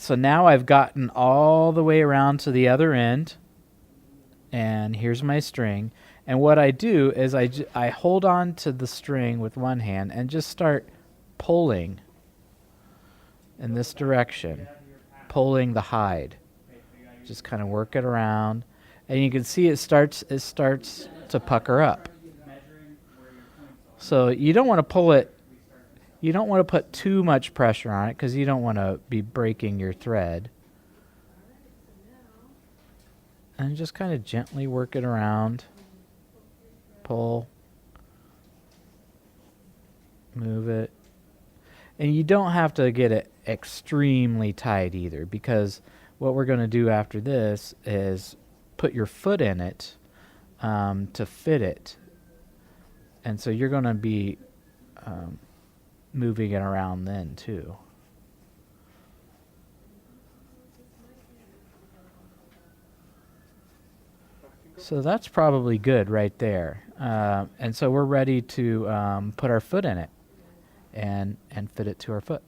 So now I've gotten all the way around to the other end, and here's my string. And what I do is I hold on to the string with one hand and just start pulling in this direction, pulling the hide. Just kind of work it around, and you can see it starts to pucker up. So you don't want to pull it. You don't want to put too much pressure on it because you don't want to be breaking your thread. And just kind of gently work it around. Pull. Move it. And you don't have to get it extremely tight either, because what we're going to do after this is put your foot in it to fit it. And so you're going to be moving it around then too. So that's probably good right there. And so we're ready to put our foot in it and fit it to our foot.